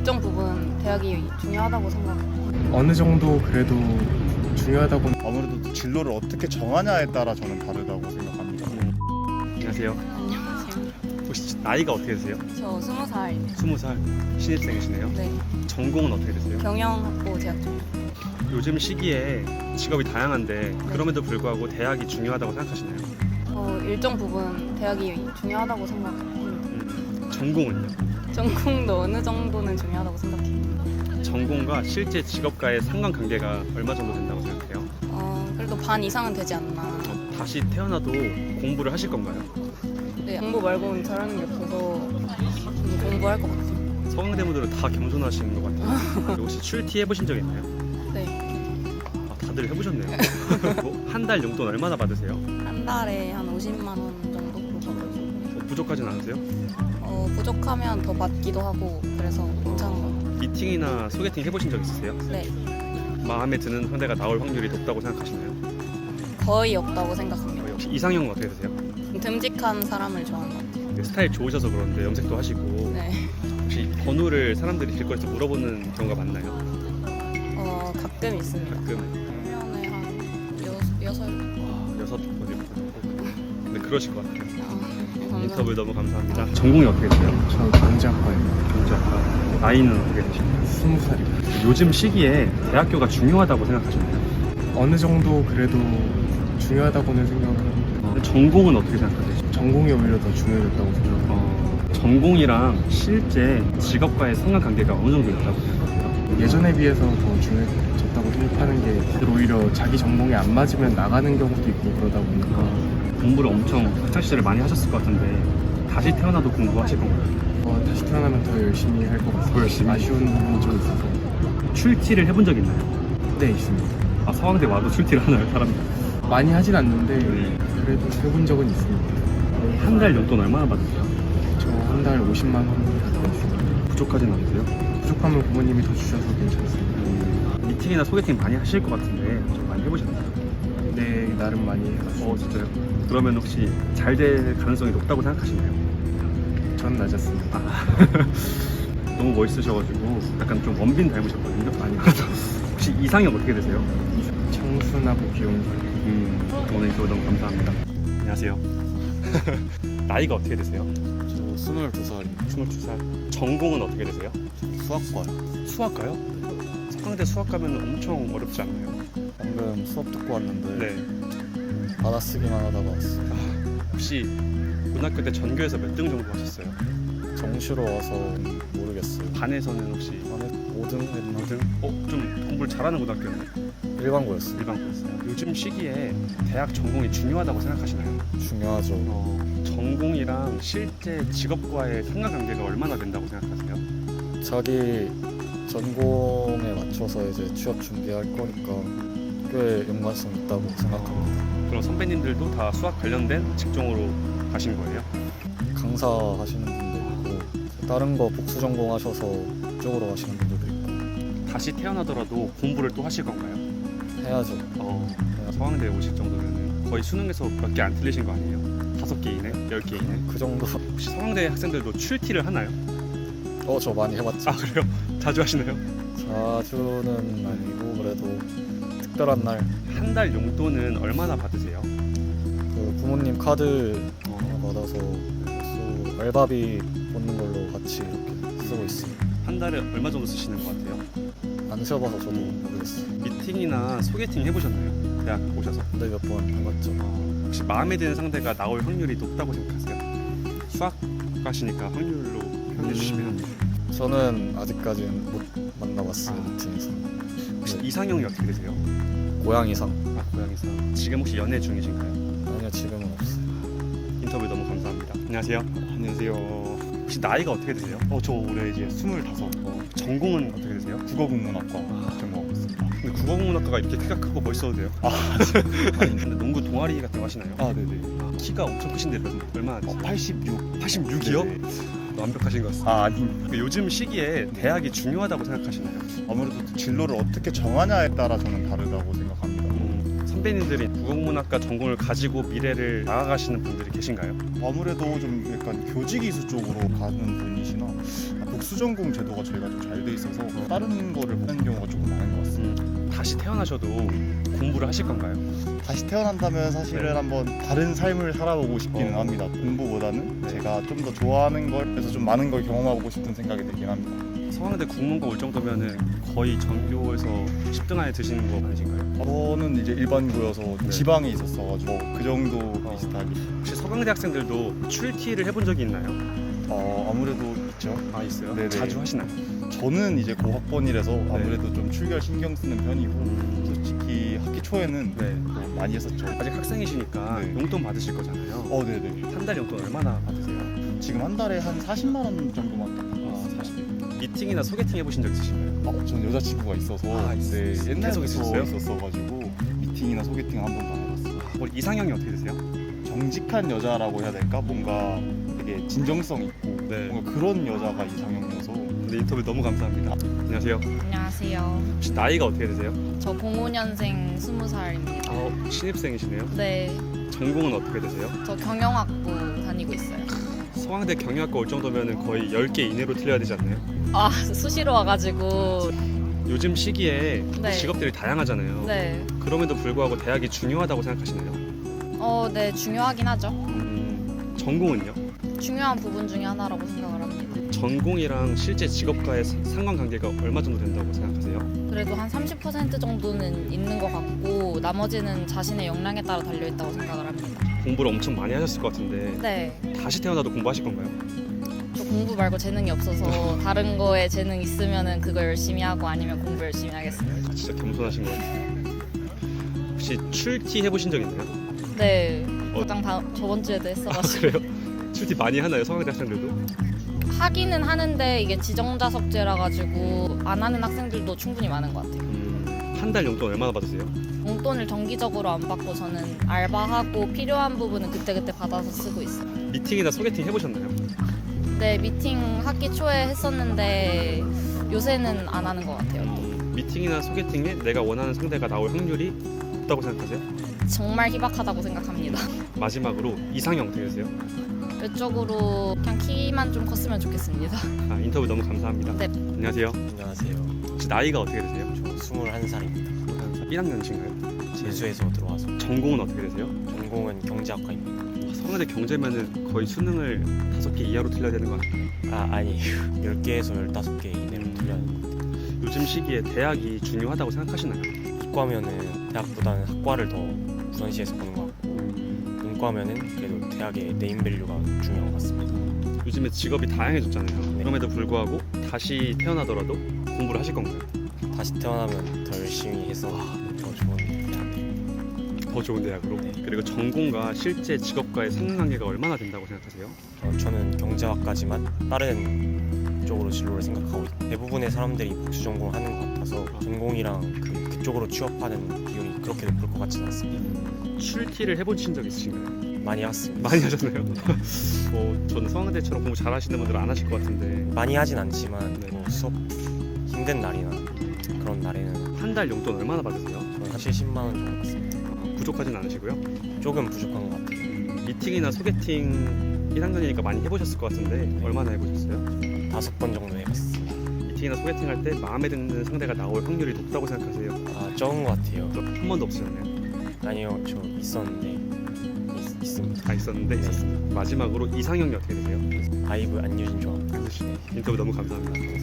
일정 부분 대학이 중요하다고 생각해요. 어느 정도 그래도 중요하다고. 아무래도 진로를 어떻게 정하냐에 따라 저는 다르다고 생각합니다. 안녕하세요. 안녕하세요. 혹시 나이가 어떻게 되세요? 저 20살입니다. 20살 신입생이시네요. 네. 전공은 어떻게 되세요? 경영학부 재학 중이에요. 요즘 시기에 직업이 다양한데 그럼에도 불구하고 대학이 중요하다고 생각하시나요? 일정 부분 대학이 중요하다고 생각합니다. 전공은요? 전공도 어느 정도는 중요하다고 생각해요. 전공과 실제 직업과의 상관관계가 얼마 정도 된다고 생각해요? 그래도 반 이상은 되지 않나. 다시 태어나도 공부를 하실 건가요? 네, 공부 말고는 잘하는 게 없어서 공부할 것 같아요. 서강대분들은 다 겸손하신 것 같아요. 혹시 출티 해보신 적 있나요? 네. 다들 해보셨네요. 한 달 용돈 얼마나 받으세요? 한 달에 한 50만 원 정도 받아요. 부족하진 않으세요? 부족하면 더 받기도 하고 그래서 괜찮은 것 같아요. 미팅이나 소개팅 해보신 적 있으세요? 네. 마음에 드는 상대가 나올 확률이 높다고 생각하시나요? 거의 없다고 생각합니다. 혹시 이상형은 어떻게 되세요? 듬직한 사람을 좋아하는 것 같아요. 스타일 좋으셔서 그런데 염색도 하시고 네. 혹시 번호를 사람들이 길거리에서 물어보는 경우가 많나요? 가끔 있습니다. 가끔 1년에 한 여섯. 6번이 근데 그러실 것 같아요. 감사합니다. 인터뷰 너무 감사합니다. 전공이 어떻게 되세요? 저 경제학과예요. 경제학과. 나이는 어떻게 되십니까? 20살이요. 요즘 시기에 대학교가 중요하다고 생각하시나요? 어느 정도 그래도 중요하다고는 생각을 합니다. 전공은 어떻게 생각하세요? 전공이 오히려 더 중요했다고 생각합니다. 전공이랑 실제 직업과의 상관관계가 어느 정도 있다고 생각하세요? 예전에 비해서 더 중요해졌다고 생각하는 게 오히려 자기 전공에 안 맞으면 나가는 경우도 있고 그러다 보니까 공부를 엄청 학창시절에 많이 하셨을 것 같은데 다시 태어나도 공부하실 건가요? 다시 태어나면 더 열심히 할 것 같습니다. 더 열심히? 아쉬운 부분이 좀 있어서. 출티를 해본 적 있나요? 네, 있습니다. 서강대 와도 출티를 하나요, 사람들? 많이 하진 않는데 그래도 해본 적은 있습니다. 한 달 용돈 얼마나 받으세요? 저 한 달 50만 원 받고 있습니다. 부족하진 않으세요? 부족하면 부모님이 더 주셔서 괜찮습니다. 미팅이나 소개팅 많이 하실 것 같은데 좀 많이 해보셨나요? 네, 나름 많이 해봤어요. 진짜요? 그러면 혹시 잘 될 가능성이 높다고 생각하시나요? 전 낮았습니다. 너무 멋있으셔가지고 약간 좀 원빈 닮으셨거든요? 아니, 혹시 이상형 어떻게 되세요? 청순하고 귀여운 사람. 오늘 인터뷰 너무 감사합니다. 안녕하세요. 나이가 어떻게 되세요? 저 22살입니다. 22살. 전공은 어떻게 되세요? 수학과요. 수학과요? 서강대 수학 가면 엄청 어렵지 않나요? 방금 수업 듣고 왔는데 네. 받아쓰기만 하다가 왔어요. 혹시 고등학교 때 전교에서 몇 등 정도 하셨어요? 정시로 와서 모르겠어요. 반에서는 혹시 안에 5등 했나? 5등? 좀 공부를 잘하는 고등학교는 일반고였어요. 일반고였어요. 요즘 시기에 대학 전공이 중요하다고 생각하시나요? 중요하죠. 전공이랑 실제 직업과의 상관관계가 얼마나 된다고 생각하세요? 자기 전공에 맞춰서 이제 취업 준비할 거니까 꽤 연관성 있다고 생각합니다. 그럼 선배님들도 다 수학 관련된 직종으로 가신 거예요? 강사 하시는 분도 있고 다른 거 복수 전공 하셔서 그쪽으로 가시는 분들도 있고 다시 태어나더라도 공부를 또 하실 건가요? 해야죠. 서강대에 오실 정도면 거의 수능에서 몇 개 안 틀리신 거 아니에요? 5개 이내? 10개 이내? 그 정도. 혹시 서강대 학생들도 출티를 하나요? 저 많이 해봤죠. 아 그래요? 자주 하시나요? 자주는 아니고 그래도 특별한 날 한 달 용돈은 얼마나 받으세요? 그 부모님 카드 받아서 알바비 받는 걸로 같이 이렇게 쓰고 있어요. 한 달에 얼마 정도 쓰시는 것 같아요? 안 세어봐서 저도 모르겠어요. 미팅이나 소개팅 해보셨나요? 대학 오셔서 근데 몇 번 해봤죠. 혹시 마음에 드는 상대가 나올 확률이 높다고 생각하세요? 수학과시니까 확률로 표현해 주시면 저는 아직까지는 못 만나봤어요. 미팅에서. 혹시 이상형이 어떻게 되세요? 고양이상. 고양이서 지금 혹시 연애 중이신가요? 아니요, 지금은 없어요. 인터뷰 너무 감사합니다. 안녕하세요. 안녕하세요. 혹시 나이가 어떻게 되세요? 저 올해 이제 25. 전공은 어떻게 되세요? 국어국문학과 전공하고 있습니다. 근데 국어국문학과가 이렇게 키가 크고 멋있어도 돼요? 아니, 근데 농구 동아리 같은 거 하시나요? 네네. 키가 엄청 크신데 얼마나 되세요? 86. 86이요? 네네. 완벽하신 것 같습니다. 아닙니다. 요즘 시기에 대학이 중요하다고 생각하시나요? 아무래도 진로를 어떻게 정하냐에 따라 저는 다르다고 생각합니다. 선배님들이 국어국문학과 전공을 가지고 미래를 나아가시는 분들이 계신가요? 아무래도 좀 약간 교직이수 쪽으로 가는 분이시나 복수 전공 제도가 저희가 좀 잘 돼 있어서 다른 거를 보는 경우가 조금 많은 것 같습니다. 다시 태어나셔도 공부를 하실 건가요? 다시 태어난다면 사실은 네. 한번 다른 삶을 살아보고 싶기는 합니다. 공부보다는 네. 제가 좀 더 좋아하는 걸 그래서 좀 많은 걸 경험하고 싶은 생각이 들긴 합니다. 서강대 국문과 올 정도면은 거의 전교에서 10등 안에 드시는 거 아니신가요? 저는 이제 일반고여서 네. 지방에 있었어가지고 그 정도 비슷하게 혹시 서강대 학생들도 출티를 해본 적이 있나요? 아무래도 있죠. 아 있어요? 네네. 자주 하시나요? 저는 이제 고학번이라서 아무래도 좀 출결 신경 쓰는 편이고 솔직히 학기 초에는 네. 또 많이 했었죠. 아직 학생이시니까 네. 용돈 받으실 거잖아요. 네네. 한 달 용돈 얼마나 받으세요? 지금 한 달에 한 40만 원 정도만 딱 받고 있어요. 40일. 미팅이나 소개팅 해보신 적 있으신가요? 전 여자친구가 있어서 아, 네, 계속 옛날부터 있었어요? 있었어가지고 미팅이나 소개팅 한 번도 안 해봤어요. 뭐 이상형이 어떻게 되세요? 정직한 여자라고 해야 될까? 뭔가 되게 진정성 있고 네. 뭔가 그런 여자가 이상형이어서 네, 인터뷰 너무 감사합니다. 안녕하세요. 안녕하세요. 혹시 나이가 어떻게 되세요? 저 05년생 20살입니다. 신입생이시네요. 네, 전공은 어떻게 되세요? 저 경영학부 다니고 있어요. 서강대 경영학과 올 정도면 거의 10개 이내로 틀려야 되지 않나요? 아, 수시로 와가지고. 요즘 시기에 네. 직업들이 다양하잖아요. 네. 그럼에도 불구하고 대학이 중요하다고 생각하시나요? 네, 중요하긴 하죠. 전공은요? 중요한 부분 중에 하나라고 생각을 합니다. 전공이랑 실제 직업과의 상관관계가 얼마 정도 된다고 생각하세요? 그래도 한 30% 정도는 있는 것 같고 나머지는 자신의 역량에 따라 달려있다고 생각을 합니다. 공부를 엄청 많이 하셨을 것 같은데 네, 다시 태어나도 공부하실 건가요? 저 공부 말고 재능이 없어서 다른 거에 재능 있으면은 그거 열심히 하고 아니면 공부 열심히 하겠습니다. 진짜 겸손하신 것 같아요. 혹시 출티 해보신 적 있나요? 네, 어. 가장 저번 주에도 아 했어가지고 그래요? 출티 많이 하나요? 서강대 학생들도? 하기는 하는데 이게 지정자석제라 가지고 안 하는 학생들도 충분히 많은 것 같아요. 한 달 용돈 얼마나 받으세요? 용돈을 정기적으로 안 받고 저는 알바하고 필요한 부분은 그때그때 받아서 쓰고 있어요. 미팅이나 소개팅 해보셨나요? 네, 미팅 학기 초에 했었는데 요새는 안 하는 것 같아요. 미팅이나 소개팅에 내가 원하는 상대가 나올 확률이 높다고 생각하세요? 정말 희박하다고 생각합니다. 마지막으로 이상형 어떻게 되세요? 외적으로 그냥 키만 좀 컸으면 좋겠습니다. 아, 인터뷰 너무 감사합니다. 네. 안녕하세요. 안녕하세요. 혹시 나이가 어떻게 되세요? 저 21살입니다. 1학년이신가요? 재수에서 들어와서 전공은 어떻게 되세요? 전공은 경제학과입니다. 서강대 경제면은 거의 수능을 5개 이하로 틀려야 되는 거 아닌가요? 아니에요. 10개에서 15개 이내로 틀려야 하는 것 같아요. 요즘 시기에 대학이 중요하다고 생각하시나요? 이과면은 대학보다는 학과를 더 우선시해서 보는 것 같고 문과면은 그래도 대학의 네임밸류가 중요한 것 같습니다. 요즘에 직업이 다양해졌잖아요. 네. 그럼에도 불구하고 다시 태어나더라도 공부를 하실 건가요? 다시 태어나면 더 열심히 해서 더 좋은 대학. 더 좋은 대학으로? 네. 그리고 전공과 실제 직업과의 상관관계가 얼마나 된다고 생각하세요? 저는 경제학과지만 다른 쪽으로 진로를 생각하고 있고 대부분의 사람들이 복수 전공을 하는 것 같아서 전공이랑 그쪽으로 취업하는 비율이 그렇게 높을 것 같지는 않습니다. 출티를 해보신 적 있으신가요? 많이 했습니다. 많이 하셨나요? 저는 서강대처럼 공부 잘하시는 분들은 안 하실 것 같은데 많이 하진 않지만 네. 뭐 수업 힘든 날이나 그런 날에는 한 달 용돈 얼마나 받으세요? 저는 한 70만 원 정도 받습니다. 부족하진 않으시고요? 조금 부족한 것 같아요. 미팅이나 소개팅 1학년이니까 많이 해보셨을 것 같은데 얼마나 해보셨어요? 5번 정도 해봤습니다. 미팅이나 소개팅 할 때 마음에 드는 상대가 나올 확률이 높다고 생각하세요? 적은 것 같아요. 한 번도 없으셨나요? 아니요, 저 있었는데 있습니다. 다 있었는데 네. 있었습니다. 마지막으로 이상형이 어떻게 되세요? 아이브 안유진 좋아합니다. 인터뷰 너무 감사합니다.